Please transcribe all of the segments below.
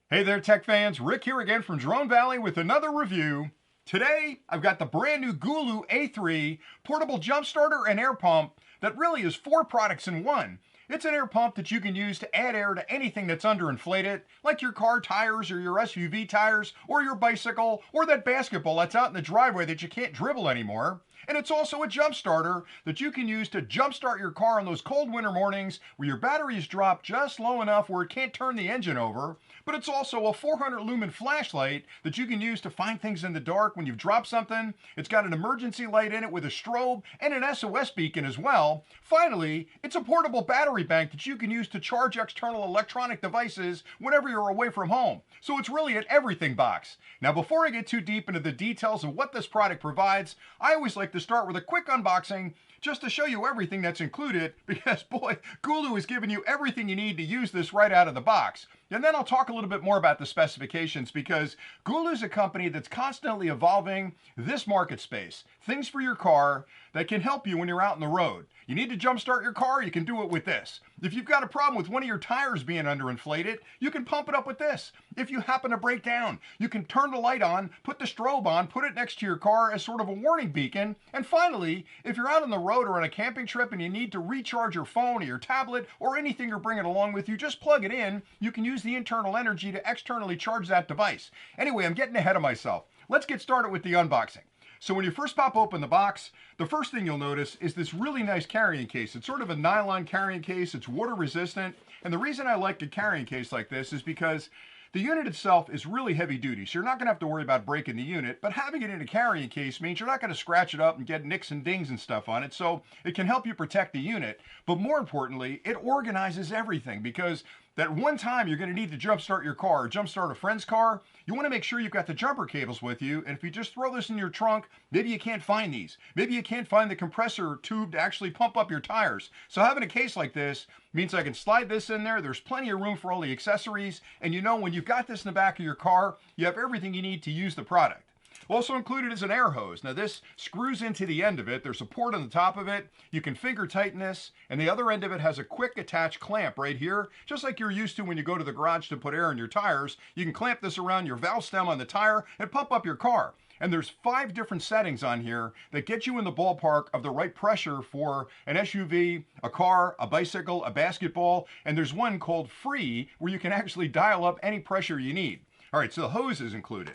Hey there, tech fans. Rick here again from Drone Valley with another review. Today, I've got the brand new Gulu A3 portable jump starter and air pump that really is 4 products in one. It's an air pump that you can use to add air to anything that's underinflated, like your car tires or your SUV tires or your bicycle or that basketball that's out in the driveway that you can't dribble anymore. And it's also a jump starter that you can use to jump start your car on those cold winter mornings where your batteries drop just low enough where it can't turn the engine over. But it's also a 400 lumen flashlight that you can use to find things in the dark when you've dropped something. It's got an emergency light in it with a strobe and an SOS beacon as well. Finally, it's a portable battery bank that you can use to charge external electronic devices whenever you're away from home. So it's really an everything box. Now, before I get too deep into the details of what this product provides, I always like to start with a quick unboxing just to show you everything that's included, because boy, Gulu is giving you everything you need to use this right out of the box. And then I'll talk a little bit more about the specifications, because Gulu is a company that's constantly evolving this market space. Things for your car that can help you when you're out on the road. You need to jumpstart your car, you can do it with this. If you've got a problem with one of your tires being underinflated, you can pump it up with this. If you happen to break down, you can turn the light on, put the strobe on, put it next to your car as sort of a warning beacon. And finally, if you're out on the road or on a camping trip and you need to recharge your phone or your tablet or anything you're bringing along with you, just plug it in. You can use the internal energy to externally charge that device. Anyway, I'm getting ahead of myself. Let's get started with the unboxing. So when you first pop open the box, the first thing you'll notice is this really nice carrying case. It's sort of a nylon carrying case. It's water resistant. And the reason I like a carrying case like this is because the unit itself is really heavy duty. So you're not going to have to worry about breaking the unit, but having it in a carrying case means you're not going to scratch it up and get nicks and dings and stuff on it. So it can help you protect the unit. But more importantly, it organizes everything, because that one time you're going to need to jumpstart your car or jumpstart a friend's car, you want to make sure you've got the jumper cables with you. And if you just throw this in your trunk, maybe you can't find these. Maybe you can't find the compressor tube to actually pump up your tires. So having a case like this means I can slide this in there. There's plenty of room for all the accessories. And you know, when you've got this in the back of your car, you have everything you need to use the product. Also included is an air hose. Now this screws into the end of it. There's a port on the top of it. You can finger tighten this, and the other end of it has a quick attach clamp right here, just like you're used to when you go to the garage to put air in your tires. You can clamp this around your valve stem on the tire and pump up your car. And there's 5 different settings on here that get you in the ballpark of the right pressure for an SUV, a car, a bicycle, a basketball, and there's one called free where you can actually dial up any pressure you need. All right, so the hose is included.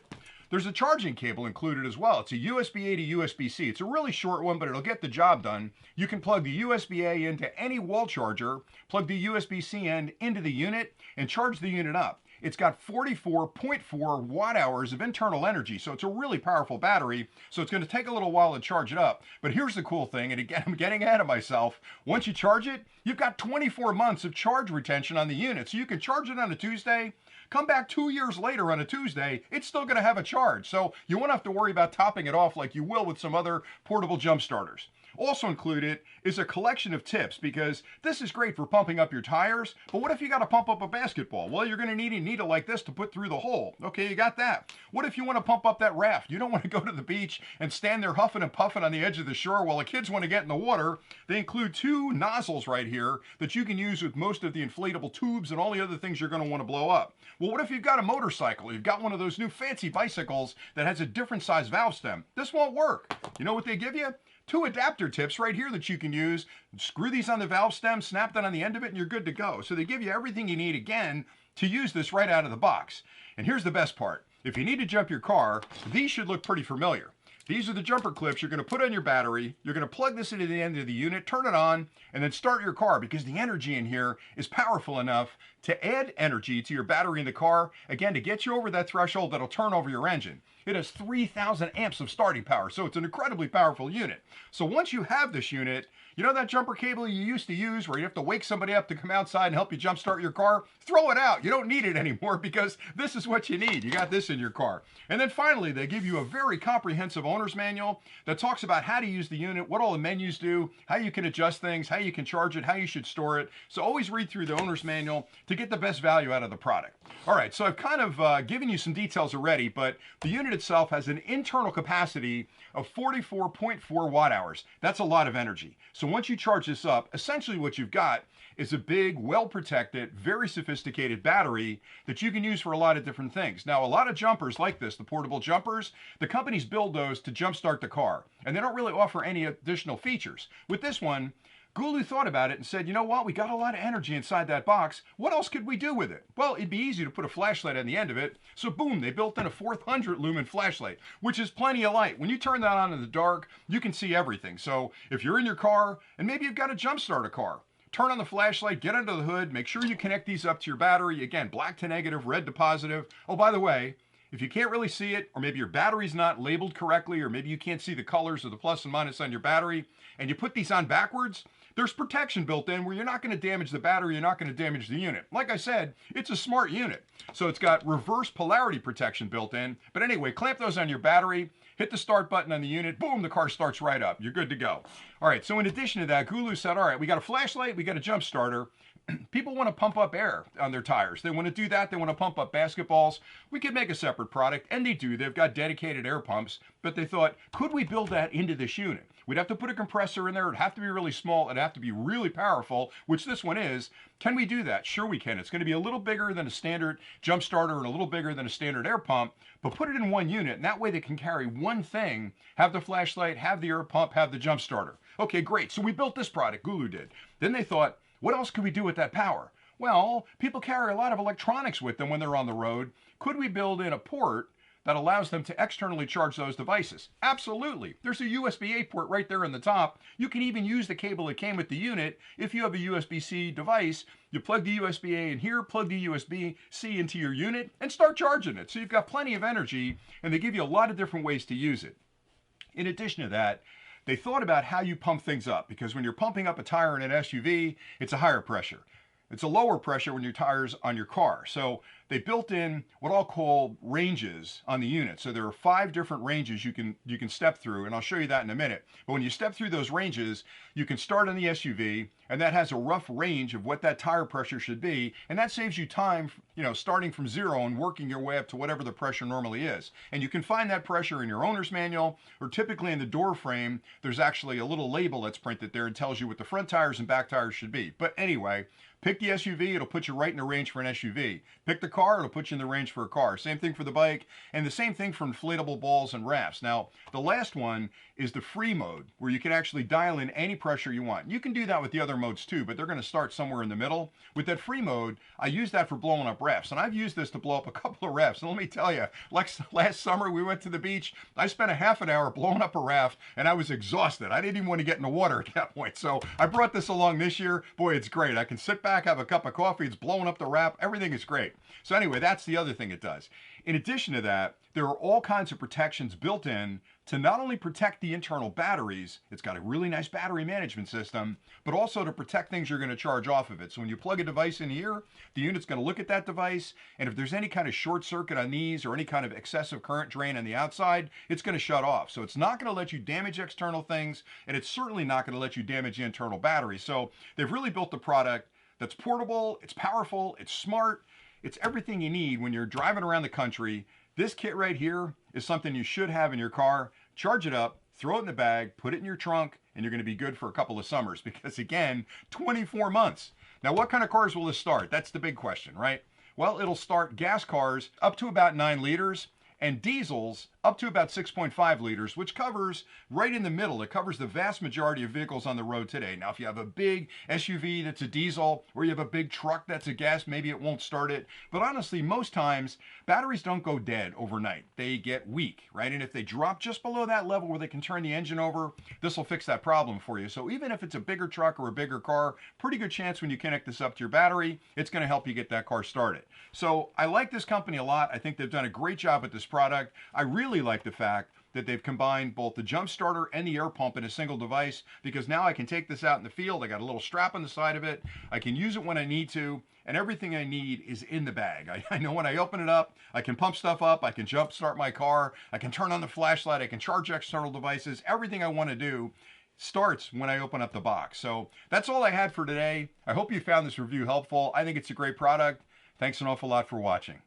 There's a charging cable included as well. It's a USB-A to USB-C. It's a really short one, but it'll get the job done. You can plug the USB-A into any wall charger, plug the USB-C end into the unit, and charge the unit up. It's got 44.4 watt hours of internal energy, so it's a really powerful battery, so it's going to take a little while to charge it up. But here's the cool thing, and again, I'm getting ahead of myself. Once you charge it, you've got 24 months of charge retention on the unit, so you can charge it on a Tuesday, come back 2 years later on a Tuesday, it's still going to have a charge. So you won't have to worry about topping it off like you will with some other portable jump starters. Also included is a collection of tips, because this is great for pumping up your tires, but what if you got to pump up a basketball? Well, you're going to need a needle like this to put through the hole. Okay, you got that. What if you want to pump up that raft? You don't want to go to the beach and stand there huffing and puffing on the edge of the shore while the kids want to get in the water. They include 2 nozzles right here that you can use with most of the inflatable tubes and all the other things you're going to want to blow up. Well, what if you've got a motorcycle? You've got one of those new fancy bicycles that has a different size valve stem. This won't work. You know what they give you? 2 adapter tips right here that you can use. Screw these on the valve stem, snap that on the end of it, and you're good to go. So they give you everything you need, again, to use this right out of the box. And here's the best part. If you need to jump your car, these should look pretty familiar. These are the jumper clips you're going to put on your battery. You're going to plug this into the end of the unit, turn it on, and then start your car, because the energy in here is powerful enough to add energy to your battery in the car, again, to get you over that threshold that'll turn over your engine. It has 3,000 amps of starting power, so it's an incredibly powerful unit. So once you have this unit, you know that jumper cable you used to use where you have to wake somebody up to come outside and help you jumpstart your car? Throw it out. You don't need it anymore, because this is what you need. You got this in your car. And then finally, they give you a very comprehensive owner's manual that talks about how to use the unit, what all the menus do, how you can adjust things, how you can charge it, how you should store it. So always read through the owner's manual to get the best value out of the product. All right, so I've kind of given you some details already, but the unit itself has an internal capacity of 44.4 watt hours. That's a lot of energy. So once you charge this up, essentially what you've got is a big, well-protected, very sophisticated battery that you can use for a lot of different things. Now, a lot of jumpers like this, the portable jumpers, the companies build those to jumpstart the car, and they don't really offer any additional features. With this one, Gulu thought about it and said, you know what, we got a lot of energy inside that box. What else could we do with it? Well, it'd be easy to put a flashlight on the end of it. So boom, they built in a 400 lumen flashlight, which is plenty of light. When you turn that on in the dark, you can see everything. So if you're in your car and maybe you've got to jumpstart a car, turn on the flashlight, get under the hood, make sure you connect these up to your battery. Again, black to negative, red to positive. Oh, by the way, if you can't really see it, or maybe your battery's not labeled correctly, or maybe you can't see the colors of the plus and minus on your battery, and you put these on backwards, there's protection built in where you're not going to damage the battery, you're not going to damage the unit. Like I said, it's a smart unit. So it's got reverse polarity protection built in. But anyway, clamp those on your battery, hit the start button on the unit, boom, the car starts right up. You're good to go. All right, so in addition to that, Gulu said, all right, we got a flashlight, we got a jump starter. People want to pump up air on their tires. They want to do that. They want to pump up basketballs. We could make a separate product, and they do. They've got dedicated air pumps, but they thought, could we build that into this unit? We'd have to put a compressor in there. It'd have to be really small. It'd have to be really powerful, which this one is. Can we do that? Sure we can. It's going to be a little bigger than a standard jump starter and a little bigger than a standard air pump, but put it in one unit, and that way they can carry one thing, have the flashlight, have the air pump, have the jump starter. Okay, great. So we built this product, Gulu did. Then they thought, what else could we do with that power? Well, people carry a lot of electronics with them when they're on the road. Could we build in a port that allows them to externally charge those devices? Absolutely. There's a USB-A port right there in the top. You can even use the cable that came with the unit. If you have a USB-C device, you plug the USB-A in here, plug the USB-C into your unit, and start charging it. So you've got plenty of energy, and they give you a lot of different ways to use it. In addition to that, they thought about how you pump things up, because when you're pumping up a tire in an SUV, it's a higher pressure. It's a lower pressure when your tire's on your car. So they built in what I'll call ranges on the unit. So there are 5 different ranges you can step through, and I'll show you that in a minute. But when you step through those ranges, you can start on the SUV, and that has a rough range of what that tire pressure should be, and that saves you time, starting from 0 and working your way up to whatever the pressure normally is. And you can find that pressure in your owner's manual, or typically in the door frame, there's actually a little label that's printed there and tells you what the front tires and back tires should be. But anyway, pick the SUV, it'll put you right in the range for an SUV. Pick the car, it'll put you in the range for a car. Same thing for the bike, and the same thing for inflatable balls and rafts. Now, the last one is the free mode, where you can actually dial in any pressure you want. You can do that with the other modes too, but they're going to start somewhere in the middle. With that free mode, I use that for blowing up rafts, and I've used this to blow up a couple of rafts. And let me tell you, last summer we went to the beach, I spent a half an hour blowing up a raft, and I was exhausted. I didn't even want to get in the water at that point. So I brought this along this year. Boy, it's great. I can sit back, have a cup of coffee, it's blowing up the raft, everything is great. So anyway, that's the other thing it does. In addition to that, there are all kinds of protections built in to not only protect the internal batteries, it's got a really nice battery management system, but also to protect things you're going to charge off of it. So when you plug a device in here, the unit's going to look at that device, and if there's any kind of short circuit on these or any kind of excessive current drain on the outside, it's going to shut off. So it's not going to let you damage external things, and it's certainly not going to let you damage the internal battery. So they've really built a product that's portable, it's powerful, it's smart, it's everything you need when you're driving around the country. This kit right here is something you should have in your car. Charge it up, throw it in the bag, put it in your trunk, and you're going to be good for a couple of summers, because again, 24 months. Now, what kind of cars will this start? That's the big question, right? Well, it'll start gas cars up to about 9 liters, and diesels up to about 6.5 liters, which covers right in the middle. It covers the vast majority of vehicles on the road today. Now, if you have a big SUV that's a diesel, or you have a big truck that's a gas, maybe it won't start it. But honestly, most times, batteries don't go dead overnight. They get weak, right? And if they drop just below that level where they can turn the engine over, this will fix that problem for you. So even if it's a bigger truck or a bigger car, pretty good chance when you connect this up to your battery, it's going to help you get that car started. So I like this company a lot. I think they've done a great job with this product. I really like the fact that they've combined both the jump starter and the air pump in a single device, because now I can take this out in the field. I got a little strap on the side of it. I can use it when I need to, and everything I need is in the bag. I know when I open it up, I can pump stuff up, I can jump start my car, I can turn on the flashlight, I can charge external devices, everything I want to do starts when I open up the box. So that's all I had for today. I hope you found this review helpful. I think it's a great product. Thanks an awful lot for watching.